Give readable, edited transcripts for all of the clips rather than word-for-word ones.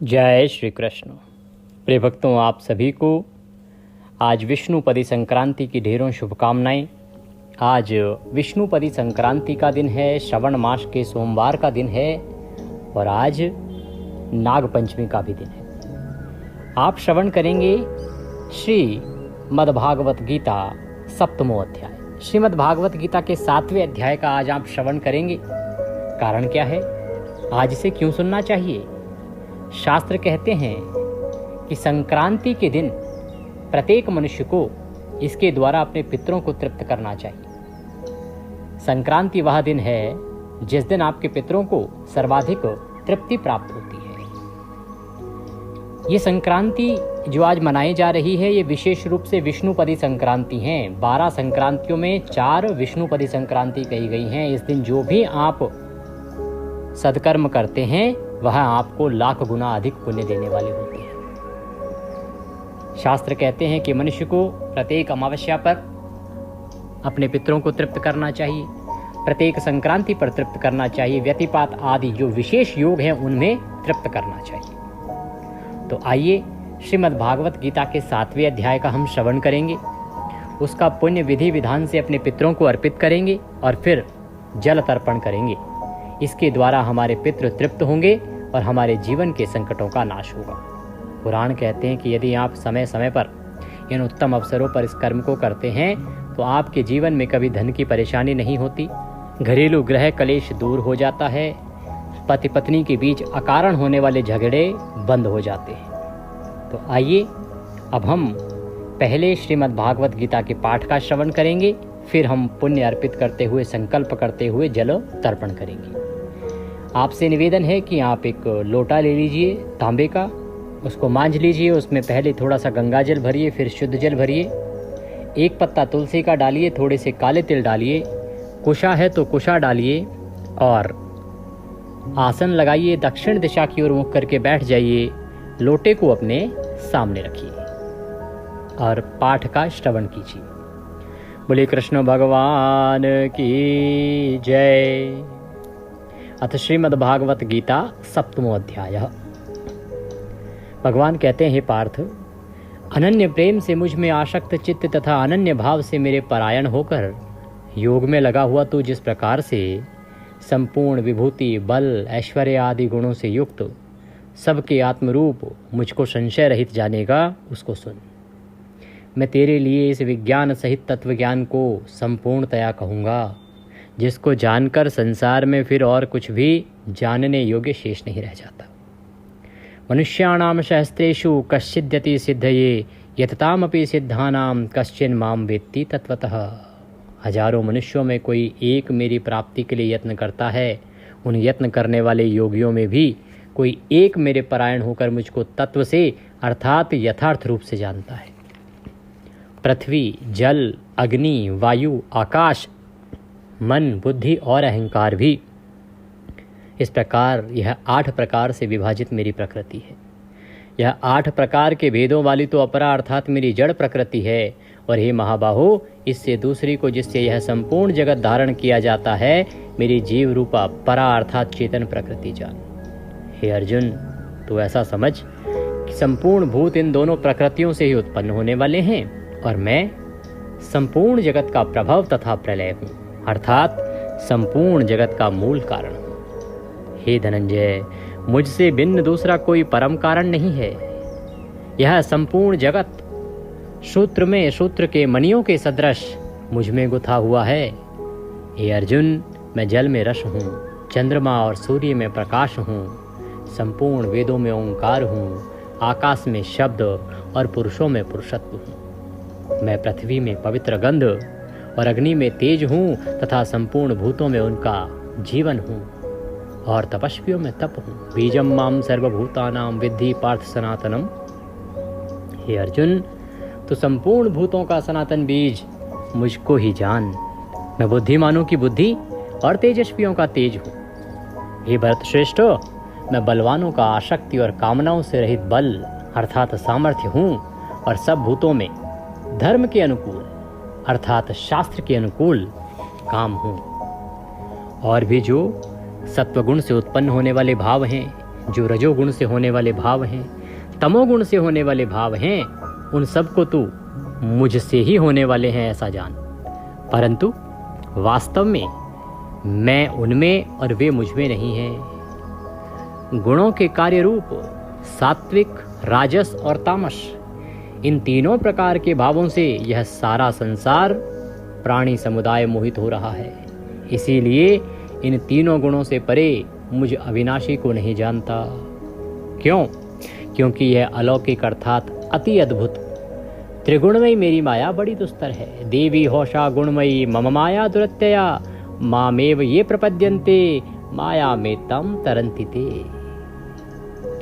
जय श्री कृष्ण। प्रिय भक्तों, आप सभी को आज विष्णुपदी संक्रांति की ढेरों शुभकामनाएं। आज विष्णुपदी संक्रांति का दिन है, श्रवण मास के सोमवार का दिन है और आज नागपंचमी का भी दिन है। आप श्रवण करेंगे श्री मद्भागवत गीता 7वां अध्याय। श्रीमद् भागवत गीता के 7वें अध्याय का आज आप श्रवण करेंगे। कारण क्या है, आज इसे क्यों सुनना चाहिए? शास्त्र कहते हैं कि संक्रांति के दिन प्रत्येक मनुष्य को इसके द्वारा अपने पितरों को तृप्त करना चाहिए। संक्रांति वह दिन है जिस दिन आपके पितरों को सर्वाधिक तृप्ति प्राप्त होती है। ये संक्रांति जो आज मनाई जा रही है, ये विशेष रूप से विष्णुपदी संक्रांति है। 12 संक्रांतियों में 4 विष्णुपदी संक्रांति कही गई हैं। इस दिन जो भी आप सत्कर्म करते हैं वह आपको लाख गुना अधिक पुण्य देने वाले होते हैं। शास्त्र कहते हैं कि मनुष्य को प्रत्येक अमावस्या पर अपने पितरों को तृप्त करना चाहिए, प्रत्येक संक्रांति पर तृप्त करना चाहिए, व्यतिपात आदि जो विशेष योग हैं उनमें तृप्त करना चाहिए। तो आइए श्रीमद् भागवत गीता के 7वें अध्याय का हम श्रवण करेंगे, उसका पुण्य विधि विधान से अपने पितरों को अर्पित करेंगे और फिर जल तर्पण करेंगे। इसके द्वारा हमारे पितृ तृप्त होंगे और हमारे जीवन के संकटों का नाश होगा। पुराण कहते हैं कि यदि आप समय समय पर इन उत्तम अवसरों पर इस कर्म को करते हैं तो आपके जीवन में कभी धन की परेशानी नहीं होती, घरेलू ग्रह कलेश दूर हो जाता है, पति पत्नी के बीच अकारण होने वाले झगड़े बंद हो जाते हैं। तो आइए अब हम पहले श्रीमद् भागवत गीता के पाठ का श्रवण करेंगे, फिर हम पुण्य अर्पित करते हुए संकल्प करते हुए जल तर्पण करेंगे। आपसे निवेदन है कि आप एक लोटा ले लीजिए तांबे का, उसको मांझ लीजिए, उसमें पहले थोड़ा सा गंगा जल भरिए, फिर शुद्ध जल भरिए, 1 पत्ता तुलसी का डालिए, थोड़े से काले तिल डालिए, कुशा है तो कुशा डालिए और आसन लगाइए, दक्षिण दिशा की ओर मुख करके बैठ जाइए, लोटे को अपने सामने रखिए और पाठ का श्रवण कीजिए। बोले कृष्ण भगवान की जय। अथ श्रीमद् भागवत गीता 7वां अध्याय। भगवान कहते हैं, हे पार्थ, अनन्य प्रेम से मुझ में आसक्त चित्त तथा अनन्य भाव से मेरे परायण होकर योग में लगा हुआ तू जिस प्रकार से संपूर्ण विभूति, बल, ऐश्वर्य आदि गुणों से युक्त सबके आत्मरूप मुझको संशय रहित जानेगा, उसको सुन। मैं तेरे लिए इस विज्ञान सहित तत्व ज्ञान को संपूर्णतया कहूँगा, जिसको जानकर संसार में फिर और कुछ भी जानने योग्य शेष नहीं रह जाता। मनुष्याणाम सहस्त्रेषु कश्चिद्यति सिद्धये यततामपि सिद्धानाम कश्चिन माम वेत्ति तत्वतः। हजारों मनुष्यों में कोई एक मेरी प्राप्ति के लिए यत्न करता है, उन यत्न करने वाले योगियों में भी कोई एक मेरे परायण होकर मुझको तत्व से अर्थात यथार्थ रूप से जानता है। पृथ्वी, जल, अग्नि, वायु, आकाश, मन, बुद्धि और अहंकार भी, इस प्रकार यह 8 प्रकार से विभाजित मेरी प्रकृति है। यह 8 प्रकार के भेदों वाली तो अपरा अर्थात मेरी जड़ प्रकृति है। और हे महाबाहो, इससे दूसरी को जिससे यह संपूर्ण जगत धारण किया जाता है, मेरी जीव रूपा परा अर्थात चेतन प्रकृति जान। हे अर्जुन, तू ऐसा समझ कि संपूर्ण भूत इन दोनों प्रकृतियों से ही उत्पन्न होने वाले हैं और मैं संपूर्ण जगत का प्रभव तथा प्रलय हूँ, अर्थात संपूर्ण जगत का मूल कारण हूँ। हे धनंजय, मुझसे भिन्न दूसरा कोई परम कारण नहीं है। यह संपूर्ण जगत सूत्र में सूत्र के मणियों के सदृश मुझ में गुथा हुआ है। हे अर्जुन, मैं जल में रस हूँ, चंद्रमा और सूर्य में प्रकाश हूँ, संपूर्ण वेदों में ओंकार हूँ, आकाश में शब्द और पुरुषों में पुरुषत्व हूँ। मैं पृथ्वी में पवित्र गंध और अग्नि में तेज हूँ तथा संपूर्ण भूतों में उनका जीवन हूँ और तपस्वियों में तप हूँ। बीजम माम सर्वभूतानाम विद्धि पार्थ सनातनम। हे अर्जुन, तो संपूर्ण भूतों का सनातन बीज मुझको ही जान। मैं बुद्धिमानों की बुद्धि और तेजस्वियों का तेज हूँ। हे भरत श्रेष्ठ, मैं बलवानों का आसक्ति और कामनाओं से रहित बल अर्थात सामर्थ्य हूँ और सब भूतों में धर्म के अनुकूल अर्थात शास्त्र के अनुकूल काम हूँ। और भी जो सत्वगुण से उत्पन्न होने वाले भाव हैं, जो रजोगुण से होने वाले भाव हैं, तमोगुण से होने वाले भाव हैं, उन सब को तू मुझसे ही होने वाले हैं ऐसा जान। परंतु वास्तव में मैं उनमें और वे मुझ में नहीं हैं। गुणों के कार्य रूप सात्विक, राजस और तामस, इन तीनों प्रकार के भावों से यह सारा संसार प्राणी समुदाय मोहित हो रहा है। इसीलिए इन तीनों गुणों से परे मुझ अविनाशी को नहीं जानता। क्यों? क्योंकि यह अलौकिक अर्थात अति अद्भुत त्रिगुणमयी मेरी माया बड़ी दुस्तर है। देवी होशा गुणमयी मम माया दुरत्यया मामेव ये प्रपद्यन्ते माया में तम तरंति ते।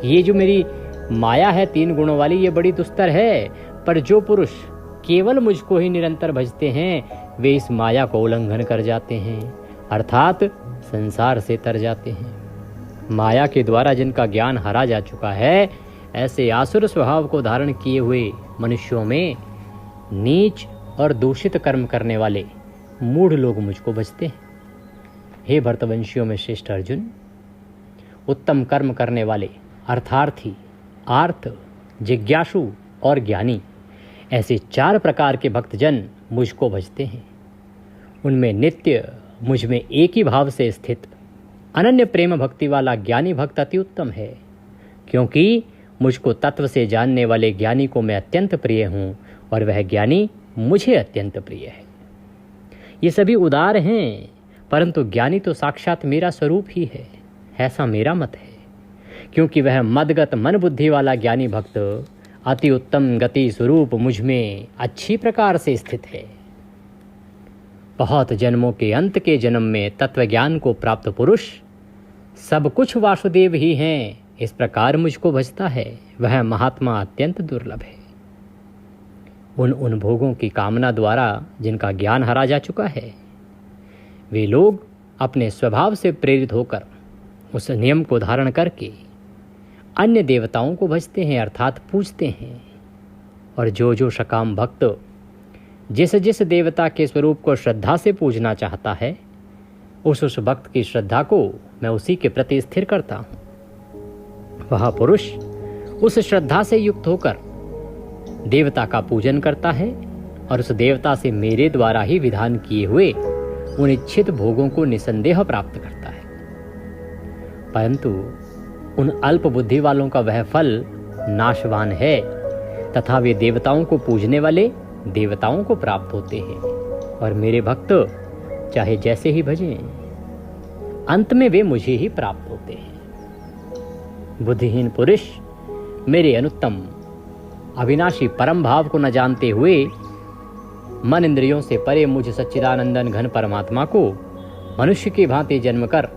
ये जो मेरी माया है तीन गुणों वाली, ये बड़ी दुस्तर है, पर जो पुरुष केवल मुझको ही निरंतर भजते हैं वे इस माया को उल्लंघन कर जाते हैं, अर्थात संसार से तर जाते हैं। माया के द्वारा जिनका ज्ञान हरा जा चुका है, ऐसे आसुर स्वभाव को धारण किए हुए मनुष्यों में नीच और दूषित कर्म करने वाले मूढ़ लोग मुझको भजते हैं। हे भरतवंशियों में श्रेष्ठ अर्जुन, उत्तम कर्म करने वाले अर्थार्थी, आर्थ, जिज्ञासु और ज्ञानी, ऐसे चार प्रकार के भक्तजन मुझको भजते हैं। उनमें नित्य मुझ में एक ही भाव से स्थित अनन्य प्रेम भक्ति वाला ज्ञानी भक्त अति उत्तम है, क्योंकि मुझको तत्व से जानने वाले ज्ञानी को मैं अत्यंत प्रिय हूँ और वह ज्ञानी मुझे अत्यंत प्रिय है। ये सभी उदार हैं, परंतु ज्ञानी तो साक्षात मेरा स्वरूप ही है, ऐसा मेरा मत है। क्योंकि वह मदगत मन बुद्धि वाला ज्ञानी भक्त अति उत्तम गति स्वरूप मुझ में अच्छी प्रकार से स्थित है। बहुत जन्मों के अंत के जन्म में तत्व ज्ञान को प्राप्त पुरुष सब कुछ वासुदेव ही हैं, इस प्रकार मुझको भजता है, वह महात्मा अत्यंत दुर्लभ है। उन भोगों की कामना द्वारा जिनका ज्ञान हरा जा चुका है, वे लोग अपने स्वभाव से प्रेरित होकर उस नियम को धारण करके अन्य देवताओं को भजते हैं, अर्थात पूजते हैं। और जो सकाम भक्त जिस जिस देवता के स्वरूप को श्रद्धा से पूजना चाहता है, उस भक्त की श्रद्धा को मैं उसी के प्रति स्थिर करता हूँ। वह पुरुष उस श्रद्धा से युक्त होकर देवता का पूजन करता है और उस देवता से मेरे द्वारा ही विधान किए हुए उन इच्छित भोगों को निसंदेह प्राप्त करता है। परंतु उन अल्प बुद्धि वालों का वह फल नाशवान है तथा वे देवताओं को पूजने वाले देवताओं को प्राप्त होते हैं, और मेरे भक्त चाहे जैसे ही भजें, अंत में वे मुझे ही प्राप्त होते हैं। बुद्धिहीन पुरुष मेरे अनुत्तम अविनाशी परम भाव को न जानते हुए मन इंद्रियों से परे मुझ सच्चिदानंदन घन परमात्मा को मनुष्य की भांति जन्म कर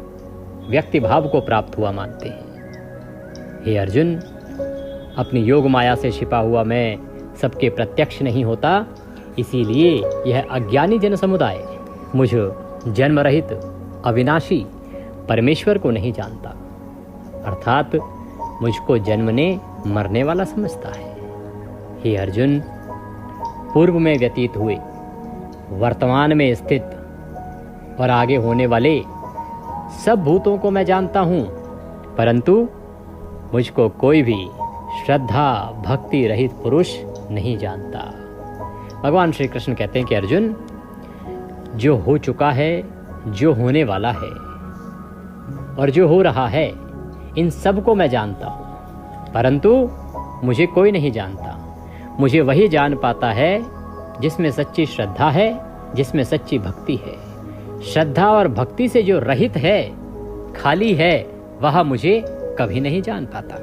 व्यक्ति भाव को प्राप्त हुआ मानते हैं। हे अर्जुन, अपनी योग माया से छिपा हुआ मैं सबके प्रत्यक्ष नहीं होता, इसीलिए यह अज्ञानी जन समुदाय मुझ जन्म रहित अविनाशी परमेश्वर को नहीं जानता, अर्थात मुझको जन्मने मरने वाला समझता है। हे अर्जुन, पूर्व में व्यतीत हुए, वर्तमान में स्थित और आगे होने वाले सब भूतों को मैं जानता हूँ, परंतु मुझको कोई भी श्रद्धा भक्ति रहित पुरुष नहीं जानता। भगवान श्री कृष्ण कहते हैं कि अर्जुन, जो हो चुका है, जो होने वाला है और जो हो रहा है, इन सब को मैं जानता हूँ, परंतु मुझे कोई नहीं जानता। मुझे वही जान पाता है जिसमें सच्ची श्रद्धा है, जिसमें सच्ची भक्ति है। श्रद्धा और भक्ति से जो रहित है, खाली है, वह मुझे कभी नहीं जान पाता।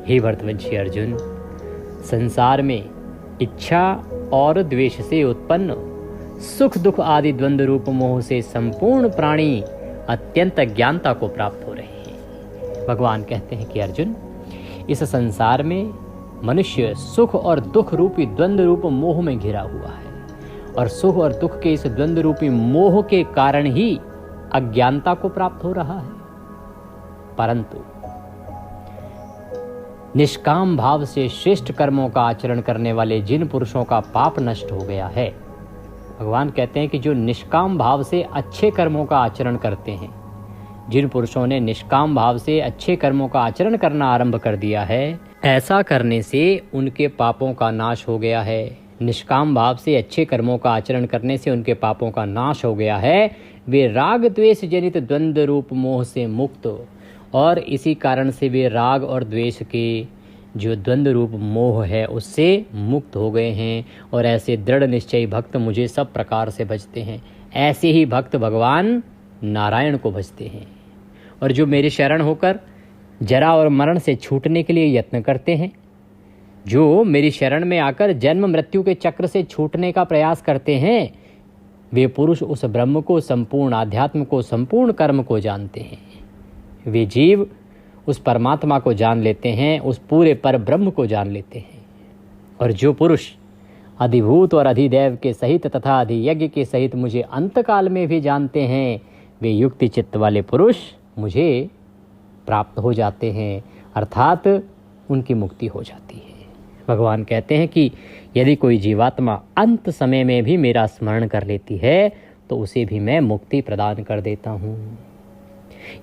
हे भरतवंशी अर्जुन, संसार में इच्छा और द्वेष से उत्पन्न सुख दुख आदि द्वंद्व रूप मोह से संपूर्ण प्राणी अत्यंत अज्ञानता को प्राप्त हो रहे हैं। भगवान कहते हैं कि अर्जुन, इस संसार में मनुष्य सुख और दुख रूपी द्वंद्व रूप मोह में घिरा हुआ है, और सुख और दुख के इस द्वंद्व रूपी मोह के कारण ही अज्ञानता को प्राप्त हो रहा है। परंतु निष्काम भाव से श्रेष्ठ कर्मों का आचरण करने वाले जिन पुरुषों का पाप नष्ट हो गया है, भगवान कहते हैं कि जो निष्काम भाव से अच्छे कर्मों का आचरण करते हैं, जिन पुरुषों ने निष्काम भाव से अच्छे कर्मों का आचरण करना आरंभ कर दिया है, ऐसा करने से उनके पापों का नाश हो गया है। निष्काम भाव से अच्छे कर्मों का आचरण करने से उनके पापों का नाश हो गया है। वे राग द्वेष जनित द्वंद्व रूप मोह से मुक्त, और इसी कारण से वे राग और द्वेष के जो द्वंद्व रूप मोह है उससे मुक्त हो गए हैं। और ऐसे दृढ़ निश्चयी भक्त मुझे सब प्रकार से भजते हैं। ऐसे ही भक्त भगवान नारायण को भजते हैं। और जो मेरे शरण होकर जरा और मरण से छूटने के लिए यत्न करते हैं, जो मेरी शरण में आकर जन्म मृत्यु के चक्र से छूटने का प्रयास करते हैं, वे पुरुष उस ब्रह्म को, संपूर्ण आध्यात्म को, संपूर्ण कर्म को जानते हैं। वे जीव उस परमात्मा को जान लेते हैं, उस पूरे पर ब्रह्म को जान लेते हैं। और जो पुरुष अधिभूत और अधिदैव के सहित तथा अधियज्ञ के सहित मुझे अंतकाल में भी जानते हैं, वे युक्ति चित्त वाले पुरुष मुझे प्राप्त हो जाते हैं, अर्थात उनकी मुक्ति हो जाती है। भगवान कहते हैं कि यदि कोई जीवात्मा अंत समय में भी मेरा स्मरण कर लेती है तो उसे भी मैं मुक्ति प्रदान कर देता हूँ।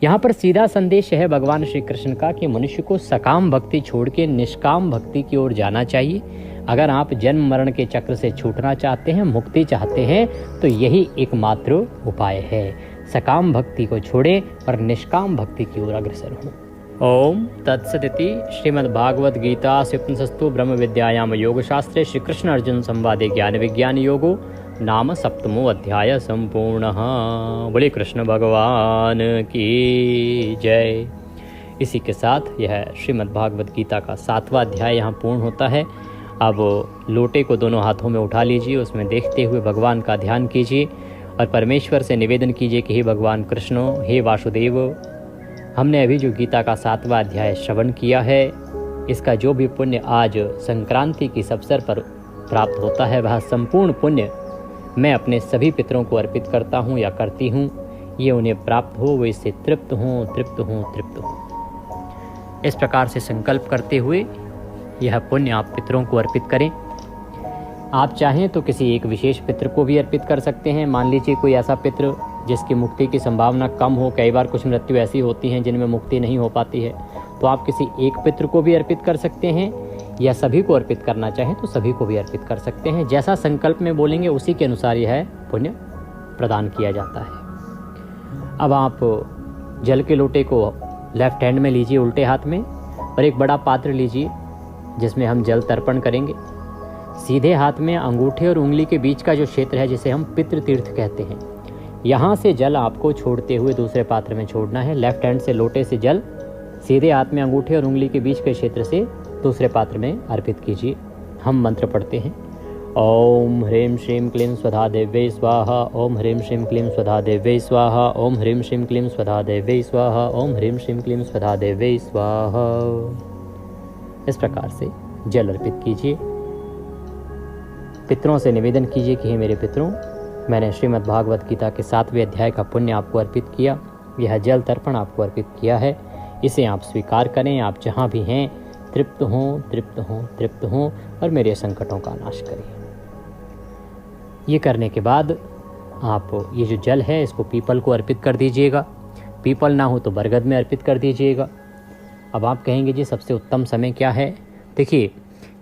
यहाँ पर सीधा संदेश है भगवान श्री कृष्ण का कि मनुष्य को सकाम भक्ति छोड़ के निष्काम भक्ति की ओर जाना चाहिए। अगर आप जन्म मरण के चक्र से छूटना चाहते हैं, मुक्ति चाहते हैं, तो यही एकमात्र उपाय है। सकाम भक्ति को छोड़ें और निष्काम भक्ति की ओर अग्रसर हों। ओम तत्सदिति श्रीमद्भागवत गीता उपनिषत्सु ब्रह्म विद्यायाम योग शास्त्रे श्री कृष्ण अर्जुन संवादे ज्ञान विज्ञान योगो नाम सप्तमो अध्याय संपूर्ण। बोले कृष्ण भगवान की जय। इसी के साथ यह श्रीमद्भागवत गीता का 7वां अध्याय यहाँ पूर्ण होता है। अब लोटे को दोनों हाथों में उठा लीजिए, उसमें देखते हुए भगवान का ध्यान कीजिए और परमेश्वर से निवेदन कीजिए कि हे भगवान कृष्ण, हे वासुदेव, हमने अभी जो गीता का 7वां अध्याय श्रवण किया है, इसका जो भी पुण्य आज संक्रांति की अवसर पर प्राप्त होता है, वह संपूर्ण पुण्य मैं अपने सभी पितरों को अर्पित करता हूँ या करती हूँ। ये उन्हें प्राप्त हो, वो इससे तृप्त हों, तृप्त हों, तृप्त हों। इस प्रकार से संकल्प करते हुए यह पुण्य आप पितरों को अर्पित करें। आप चाहें तो किसी एक विशेष पितृ को भी अर्पित कर सकते हैं। मान लीजिए कोई ऐसा पितृ जिसकी मुक्ति की संभावना कम हो, कई बार कुछ मृत्यु ऐसी होती हैं जिनमें मुक्ति नहीं हो पाती है, तो आप किसी एक पितृ को भी अर्पित कर सकते हैं, या सभी को अर्पित करना चाहें तो सभी को भी अर्पित कर सकते हैं। जैसा संकल्प में बोलेंगे उसी के अनुसार यह पुण्य प्रदान किया जाता है। अब आप जल के लोटे को लेफ्ट हैंड में लीजिए उल्टे हाथ में, और एक बड़ा पात्र लीजिए जिसमें हम जल तर्पण करेंगे। सीधे हाथ में अंगूठे और उंगली के बीच का जो क्षेत्र है, जिसे हम पितृ तीर्थ कहते हैं, यहाँ से जल आपको छोड़ते हुए दूसरे पात्र में छोड़ना है। लेफ्ट हैंड से लोटे से जल सीधे हाथ में अंगूठे और उंगली के बीच के क्षेत्र से दूसरे पात्र में अर्पित कीजिए। हम मंत्र पढ़ते हैं, ओम ह्रीं श्रीं क्लीं स्वधा देव्यै स्वाहा, ओम ह्रीं श्रीं क्लीं स्वधा देव्यै स्वाहा, ओम ह्रीं श्रीं क्लीं स्वधा देव्यै स्वाहा, ओम ह्रीं श्रीं क्लीं स्वधा देव्यै स्वाहा। इस प्रकार से जल अर्पित कीजिए। पितरों से निवेदन कीजिए कि हे मेरे पितरों, मैंने श्रीमद् भागवत गीता के 7वें अध्याय का पुण्य आपको अर्पित किया। यह जल तर्पण आपको अर्पित किया है, इसे आप स्वीकार करें। आप जहाँ भी हैं तृप्त हों, तृप्त हों, तृप्त हों और मेरे संकटों का नाश करें। ये करने के बाद आप ये जो जल है इसको पीपल को अर्पित कर दीजिएगा। पीपल ना हो तो बरगद में अर्पित कर दीजिएगा। अब आप कहेंगे जी सबसे उत्तम समय क्या है? देखिए,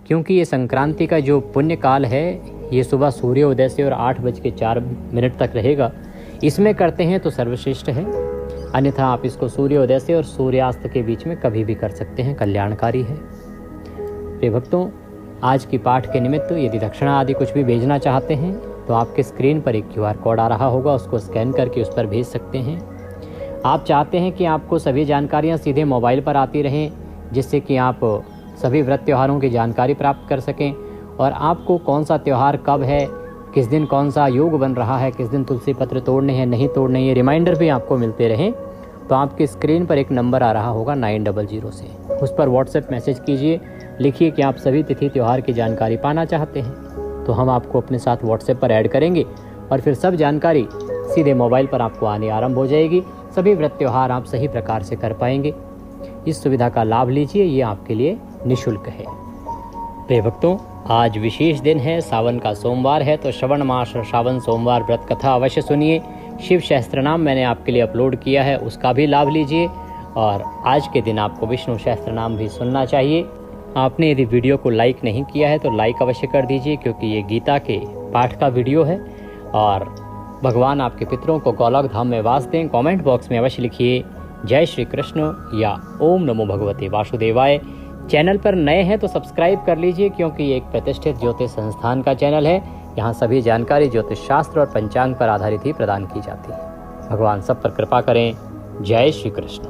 क्योंकि ये संक्रांति का जो पुण्य काल है ये सुबह सूर्योदय से और 8:04 तक रहेगा, इसमें करते हैं तो सर्वश्रेष्ठ है। अन्यथा आप इसको सूर्योदय से और सूर्यास्त के बीच में कभी भी कर सकते हैं, कल्याणकारी है। प्रिय भक्तों, आज की पाठ के निमित्त यदि दक्षिणा आदि कुछ भी भेजना चाहते हैं तो आपके स्क्रीन पर एक QR कोड आ रहा होगा, उसको स्कैन करके उस पर भेज सकते हैं। आप चाहते हैं कि आपको सभी जानकारियाँ सीधे मोबाइल पर आती रहें, जिससे कि आप सभी व्रत त्योहारों की जानकारी प्राप्त कर सकें, और आपको कौन सा त्यौहार कब है, किस दिन कौन सा योग बन रहा है, किस दिन तुलसी पत्र तोड़ने हैं, नहीं तोड़ने, ये रिमाइंडर भी आपको मिलते रहें, तो आपकी स्क्रीन पर एक नंबर आ रहा होगा 900 से, उस पर व्हाट्सएप मैसेज कीजिए, लिखिए कि आप सभी तिथि त्यौहार की जानकारी पाना चाहते हैं, तो हम आपको अपने साथ व्हाट्सएप पर ऐड करेंगे और फिर सब जानकारी सीधे मोबाइल पर आपको आने आरंभ हो जाएगी। सभी व्रत त्यौहार आप सही प्रकार से कर पाएंगे। इस सुविधा का लाभ लीजिए, ये आपके लिए निःशुल्क है। प्रिय भक्तों, आज विशेष दिन है, सावन का सोमवार है, तो श्रवण मास श्रावण सोमवार व्रत कथा अवश्य सुनिए। शिव सहस्त्रनाम मैंने आपके लिए अपलोड किया है, उसका भी लाभ लीजिए। और आज के दिन आपको विष्णु सहस्त्रनाम भी सुनना चाहिए। आपने यदि वीडियो को लाइक नहीं किया है तो लाइक अवश्य कर दीजिए, क्योंकि ये गीता के पाठ का वीडियो है। और भगवान आपके पितरों को गोलोक धाम में वास दें। कमेंट बॉक्स में अवश्य लिखिए जय श्री कृष्ण या ओम नमो भगवते वासुदेवाय। चैनल पर नए हैं तो सब्सक्राइब कर लीजिए, क्योंकि ये एक प्रतिष्ठित ज्योतिष संस्थान का चैनल है। यहाँ सभी जानकारी ज्योतिष शास्त्र और पंचांग पर आधारित ही प्रदान की जाती है। भगवान सब पर कृपा करें। जय श्री कृष्ण।